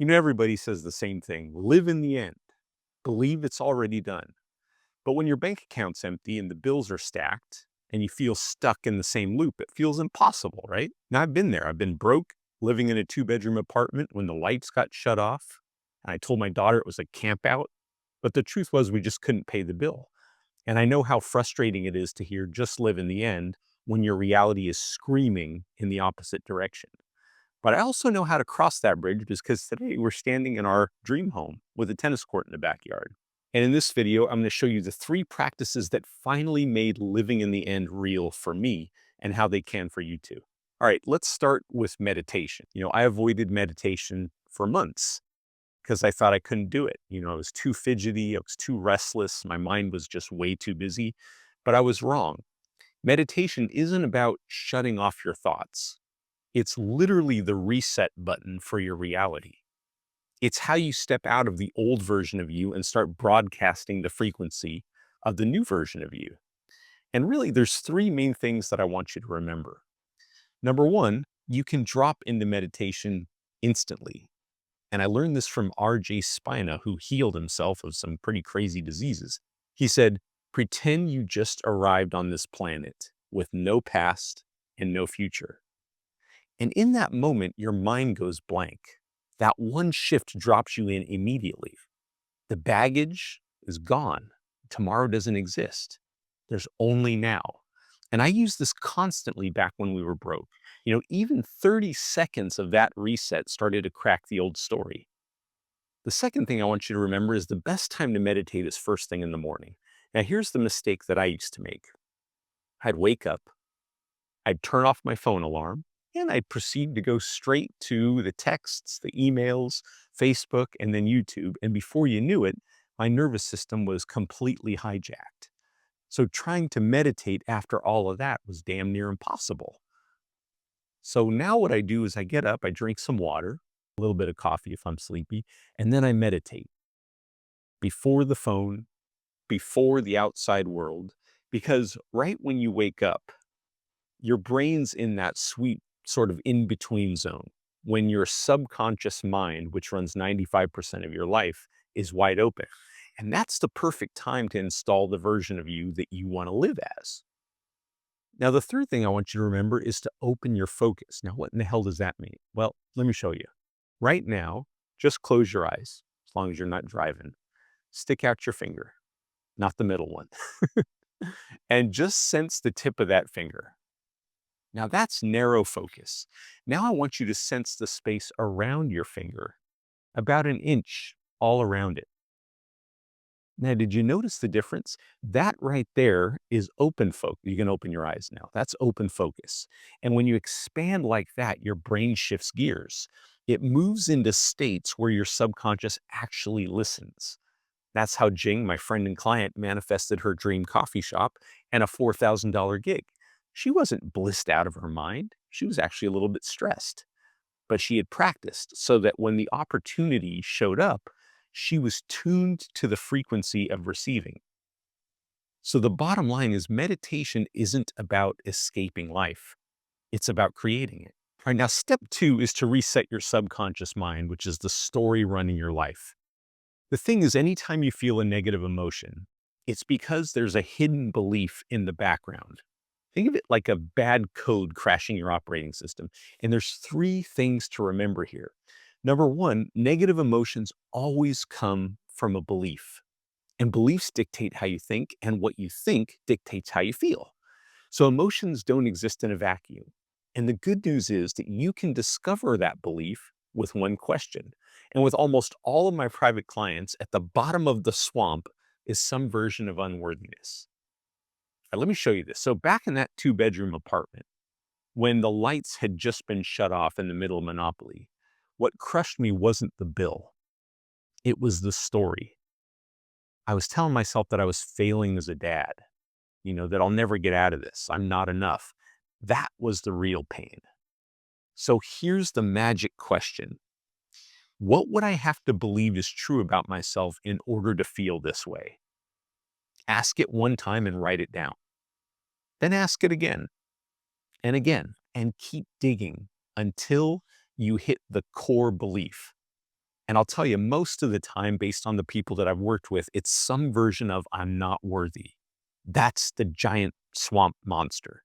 Everybody says the same thing: live in the end, believe it's already done. But when your bank account's empty and the bills are stacked and you feel stuck in the same loop, it feels impossible, right? Now, I've been there. I've been broke, living in a two-bedroom apartment when the lights got shut off. And I told my daughter it was a camp out. But the truth was we just couldn't pay the bill. And I know how frustrating it is to hear just live in the end when your reality is screaming in the opposite direction. But I also know how to cross that bridge because today we're standing in our dream home with a tennis court in the backyard. And in this video, I'm going to show you the 3 practices that finally made living in the end real for me and how they can for you too. All right, let's start with meditation. I avoided meditation for months because I thought I couldn't do it. I was too fidgety, I was too restless, my mind was just way too busy. But I was wrong. Meditation isn't about shutting off your thoughts. It's literally the reset button for your reality. It's how you step out of the old version of you and start broadcasting the frequency of the new version of you. And really, there's 3 main things that I want you to remember. Number 1, you can drop into meditation instantly. And I learned this from R.J. Spina, who healed himself of some pretty crazy diseases. He said, pretend you just arrived on this planet with no past and no future. And in that moment, your mind goes blank. That one shift drops you in immediately. The baggage is gone. Tomorrow doesn't exist. There's only now. And I used this constantly back when we were broke. Even 30 seconds of that reset started to crack the old story. The second thing I want you to remember is the best time to meditate is first thing in the morning. Now, here's the mistake that I used to make. I'd wake up, I'd turn off my phone alarm, and I'd proceed to go straight to the texts, the emails, Facebook, and then YouTube. And before you knew it, my nervous system was completely hijacked. So trying to meditate after all of that was damn near impossible. So now what I do is I get up, I drink some water, a little bit of coffee if I'm sleepy, and then I meditate before the phone, before the outside world, because right when you wake up, your brain's in that sweet sort of in-between zone when your subconscious mind, which runs 95% of your life, is wide open. And that's the perfect time to install the version of you that you want to live as. Now, the third thing I want you to remember is to open your focus. Now, what in the hell does that mean? Well, let me show you. Right now, just close your eyes, as long as you're not driving. Stick out your finger, not the middle one, and just sense the tip of that finger. Now that's narrow focus. Now I want you to sense the space around your finger, about an inch all around it. Now, did you notice the difference? That right there is open focus. You can open your eyes now. That's open focus. And when you expand like that, your brain shifts gears. It moves into states where your subconscious actually listens. That's how Jing, my friend and client, manifested her dream coffee shop and a $4,000 gig. She wasn't blissed out of her mind. She was actually a little bit stressed. But she had practiced so that when the opportunity showed up, she was tuned to the frequency of receiving. So the bottom line is meditation isn't about escaping life. It's about creating it. All right, now step 2 is to reset your subconscious mind, which is the story running your life. The thing is, anytime you feel a negative emotion, it's because there's a hidden belief in the background. Think of it like a bad code crashing your operating system. And there's 3 things to remember here. Number 1, negative emotions always come from a belief. And beliefs dictate how you think, and what you think dictates how you feel. So emotions don't exist in a vacuum. And the good news is that you can discover that belief with one question. And with almost all of my private clients, at the bottom of the swamp is some version of unworthiness. All right, let me show you this. So back in that 2-bedroom apartment, when the lights had just been shut off in the middle of Monopoly, what crushed me wasn't the bill. It was the story. I was telling myself that I was failing as a dad, that I'll never get out of this. I'm not enough. That was the real pain. So here's the magic question. What would I have to believe is true about myself in order to feel this way? Ask it one time and write it down. Then ask it again and again, and keep digging until you hit the core belief. And I'll tell you, most of the time, based on the people that I've worked with, it's some version of I'm not worthy. That's the giant swamp monster.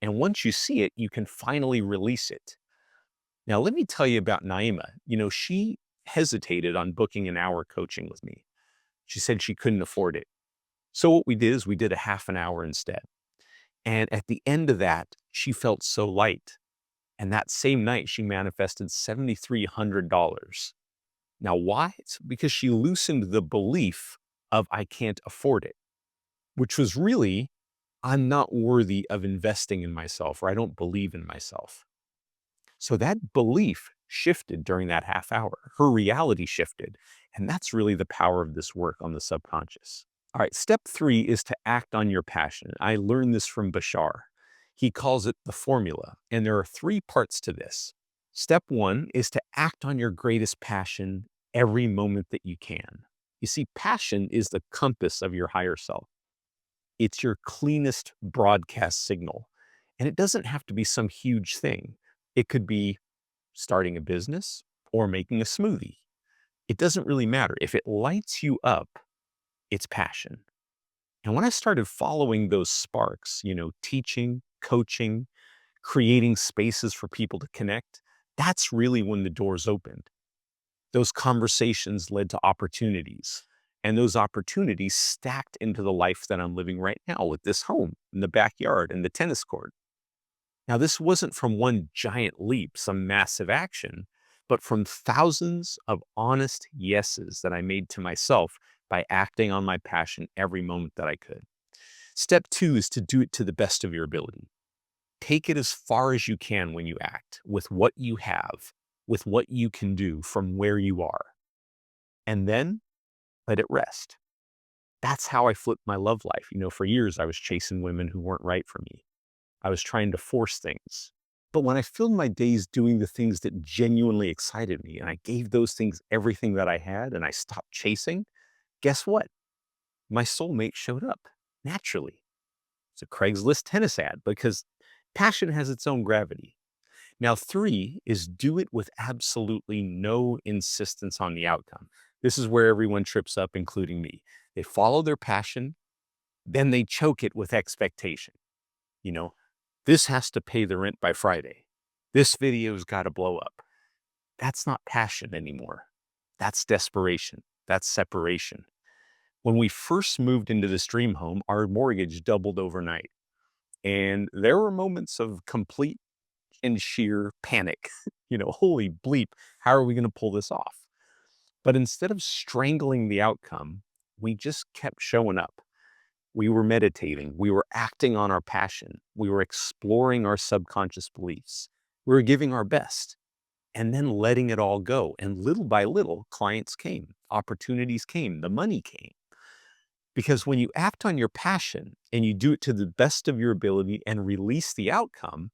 And once you see it, you can finally release it. Now, let me tell you about Naima. She hesitated on booking an hour coaching with me. She said she couldn't afford it. So what we did is we did a half an hour instead. And at the end of that, she felt so light. And that same night, she manifested $7,300. Now, why? It's because she loosened the belief of I can't afford it, which was really, I'm not worthy of investing in myself, or I don't believe in myself. So that belief shifted during that half hour. Her reality shifted. And that's really the power of this work on the subconscious. All right, step 3 is to act on your passion. I learned this from Bashar. He calls it the formula. And there are 3 parts to this. Step 1 is to act on your greatest passion every moment that you can. You see, passion is the compass of your higher self. It's your cleanest broadcast signal. And it doesn't have to be some huge thing. It could be starting a business or making a smoothie. It doesn't really matter. If it lights you up, it's passion. And when I started following those sparks, teaching, coaching, creating spaces for people to connect, that's really when the doors opened. Those conversations led to opportunities, and those opportunities stacked into the life that I'm living right now with this home in the backyard and the tennis court. Now, this wasn't from one giant leap, some massive action, but from thousands of honest yeses that I made to myself by acting on my passion every moment that I could. Step 2 is to do it to the best of your ability. Take it as far as you can when you act, with what you have, with what you can do from where you are. And then let it rest. That's how I flipped my love life. For years, I was chasing women who weren't right for me. I was trying to force things. But when I filled my days doing the things that genuinely excited me, and I gave those things everything that I had, and I stopped chasing, guess what? My soulmate showed up naturally. It's a Craigslist tennis ad because passion has its own gravity. Now, 3 is do it with absolutely no insistence on the outcome. This is where everyone trips up, including me. They follow their passion, then they choke it with expectation. You know, this has to pay the rent by Friday. This video's got to blow up. That's not passion anymore. That's desperation. That's separation. When we first moved into this dream home, our mortgage doubled overnight. And there were moments of complete and sheer panic. Holy bleep, how are we going to pull this off? But instead of strangling the outcome, we just kept showing up. We were meditating. We were acting on our passion. We were exploring our subconscious beliefs. We were giving our best and then letting it all go. And little by little, clients came, opportunities came, the money came. Because when you act on your passion and you do it to the best of your ability and release the outcome,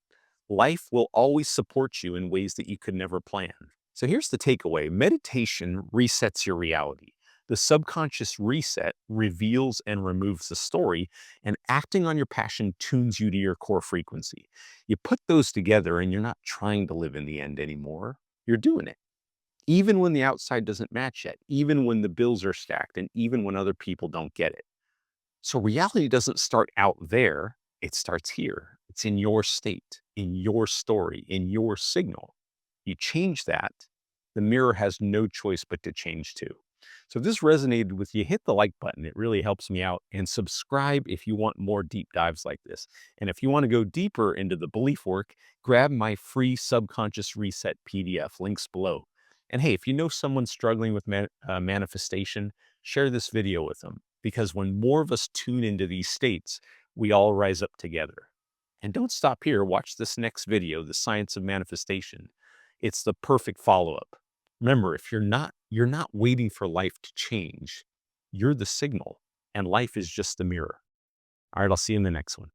life will always support you in ways that you could never plan. So here's the takeaway. Meditation resets your reality. The subconscious reset reveals and removes the story, and acting on your passion tunes you to your core frequency. You put those together and you're not trying to live in the end anymore. You're doing it. Even when the outside doesn't match it, even when the bills are stacked, and even when other people don't get it. So reality doesn't start out there, it starts here. It's in your state, in your story, in your signal. You change that, the mirror has no choice but to change too. So if this resonated with you, hit the like button. It really helps me out. And subscribe if you want more deep dives like this. And if you want to go deeper into the belief work, grab my free Subconscious Reset PDF, links below. And hey, if you know someone struggling with manifestation, share this video with them. Because when more of us tune into these states, we all rise up together. And don't stop here. Watch this next video, The Science of Manifestation. It's the perfect follow-up. Remember, if you're not waiting for life to change. You're the signal, and life is just the mirror. All right, I'll see you in the next one.